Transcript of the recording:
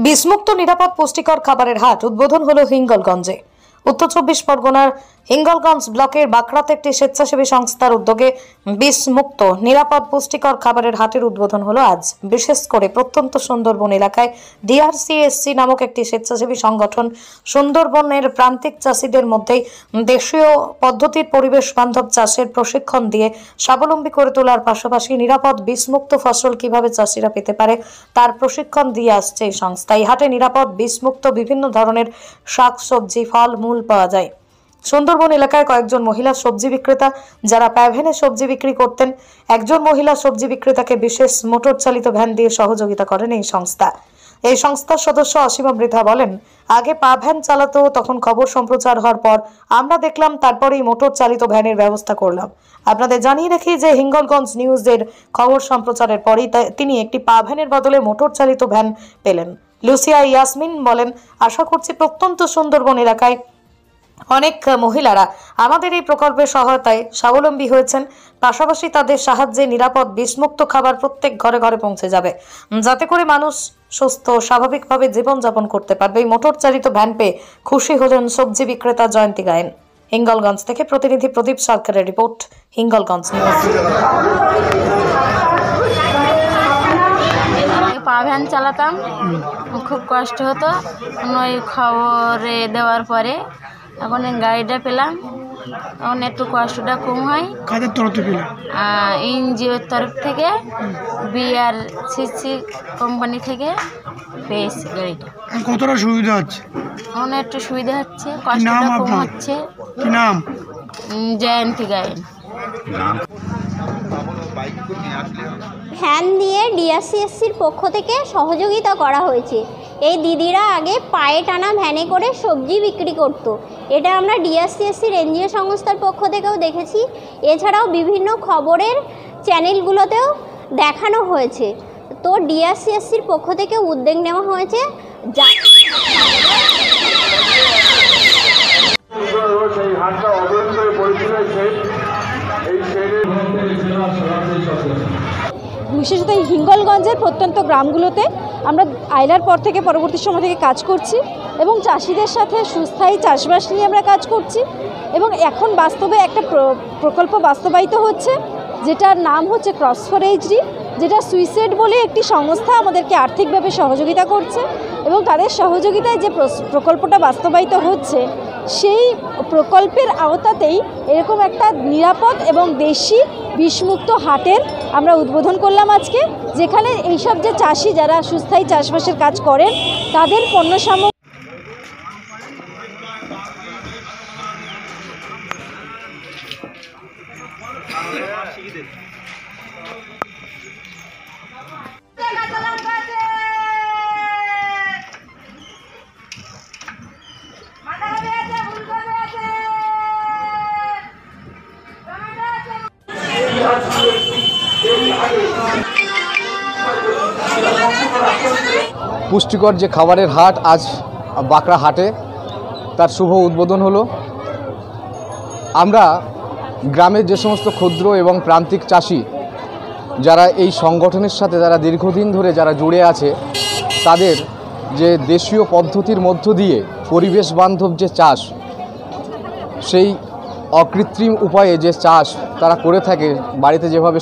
বিষমুক্ত নিরাপদ পুষ্টিকর খাবারের হাট উদ্বোধন হলো হিঙ্গলগঞ্জে। উত্তর 24 পরগনার হিঙ্গলগঞ্জ ব্লকের বাঁকড়াতে একটি স্বেচ্ছাসেবী সংস্থার উদ্যোগে বিষমুক্ত নিরাপদ পুষ্টিকর খাবারের হাটের উদ্বোধন হলো আজ। বিশেষ করে প্রত্যন্ত সুন্দরবন এলাকায় ডিআরসিএসসি নামক একটি স্বেচ্ছাসেবী সংগঠন সুন্দরবনের প্রান্তিক চাষিদের মধ্যে দেশীয় পদ্ধতির পরিবেশ বান্ধব চাষের প্রশিক্ষণ দিয়ে স্বাবলম্বী করে তোলার পাশাপাশি নিরাপদ বিষমুক্ত ফসল কিভাবে চাষিরা পেতে পারে তার প্রশিক্ষণ দিয়ে আসছে এই সংস্থা। এই হাটে নিরাপদ বিষমুক্ত বিভিন্ন ধরনের শাকসবজি, ফল মূল পাওয়া যায়। সুন্দরবন এলাকায় কয়েকজন মহিলা সবজি বিক্রেতা যারা প্যাভেনে সবজি বিক্রি করতেন, একজন মহিলা সবজি বিক্রেতাকে বিশেষ মোটর চালিত ভ্যান দিয়ে সহযোগিতা করেন এই সংস্থা। এই সংস্থার সদস্য অসীমা মৃধা বলেন, আগে পা ভ্যান চালাতো, তখন খবর সম্প্রচার হওয়ার পর আমরা দেখলাম, তারপরেই মোটর চালিত ভ্যানের ব্যবস্থা করলাম। আপনাদের জানিয়ে রাখি যে হিঙ্গলগঞ্জ নিউজের খবর সম্প্রচারের পরই তিনি একটি পা ভ্যানের বদলে মোটর চালিত ভ্যান পেলেন। লুসিয়া ইয়াসমিন বলেন, আশা করছি প্রত্যন্ত সুন্দরবন এলাকায় অনেক মহিলারা আমাদের এই প্রকল্পের সহায়তায় স্বাবলম্বী হয়েছেন। পাশাপাশি তাদের সাহায্যে নিরাপদ বিষমুক্ত খাবার প্রত্যেক ঘরে ঘরে পৌঁছে যাবে, যাতে করে মানুষ সুস্থ স্বাভাবিকভাবে জীবনযাপন করতে পারবে। এই মোটর চালিত ভ্যান পেয়ে খুশি হলেন সবজি বিক্রেতা জয়ন্তী গায়েন। হিঙ্গলগঞ্জ থেকে প্রতিনিধি প্রদীপ সরকারের রিপোর্ট, হিঙ্গলগঞ্জ নিউজ। পা ভ্যান চালাতাম, খুব কষ্ট হতো। ওই খবরে দেওয়ার পরে এখন গাড়িটা পেলাম, এখন একটু কষ্টটা কম হয়। কাদের তরফ থেকে? এনজিওর তরফ থেকে, বিআরসিসি কোম্পানি থেকে পেয়েছি গাড়িটা। কতটা সুবিধা হচ্ছে? এখন একটু সুবিধা হচ্ছে, কষ্টটা কম হচ্ছে। কি নাম? জয়ন্তী গায়েন। ভ্যান দিয়ে ডিআরসিএসসির পক্ষ থেকে সহযোগিতা করা হয়েছে। এই দিদিরা আগে পায়ে টানা ভ্যানে করে সবজি বিক্রি করত। এটা আমরা ডিআরসিএসসির এনজিও সংস্থার পক্ষ থেকেও দেখেছি, এছাড়াও বিভিন্ন খবরের চ্যানেলগুলোতেও দেখানো হয়েছে। তো ডিআরসিএসসির পক্ষ থেকে উদ্যোগ নেওয়া হয়েছে। বিশেষত এই হিঙ্গলগঞ্জের প্রত্যন্ত গ্রামগুলোতে আমরা আইলার পর থেকে পরবর্তী সময় থেকে কাজ করছি এবং চাষিদের সাথে সুস্থায়ী চাষবাস নিয়ে আমরা কাজ করছি। এবং এখন বাস্তবে একটা প্রকল্প বাস্তবায়িত হচ্ছে, যেটার নাম হচ্ছে ক্রস ফর এইচডি, যেটা সুইসেড বলে একটি সংস্থা আমাদেরকে আর্থিকভাবে সহযোগিতা করছে। এবং তাদের সহযোগিতায় যে প্রকল্পটা বাস্তবায়িত হচ্ছে, সেই প্রকল্পের আওতাতেই এরকম একটা নিরাপদ এবং দেশি বিষমুক্ত হাটের আমরা উদ্বোধন করলাম আজকে, যেখানে এইসব যে চাষি যারা সুস্থায়ী চাষবাসের কাজ করেন তাদের পণ্য সামগ্রী পুষ্টিকর যে খাবারের হাট আজ বাঁকড়া হাটে, তার শুভ উদ্বোধন হলো। আমরা গ্রামের যে সমস্ত ক্ষুদ্র এবং প্রান্তিক চাষি যারা এই সংগঠনের সাথে যারা দীর্ঘদিন ধরে যারা জুড়ে আছে, তাদের যে দেশীয় পদ্ধতির মধ্য দিয়ে পরিবেশ বান্ধব যে চাষ, সেই অকৃত্রিম উপায়ে যে চাষ তারা করে থাকে, বাড়িতে যেভাবে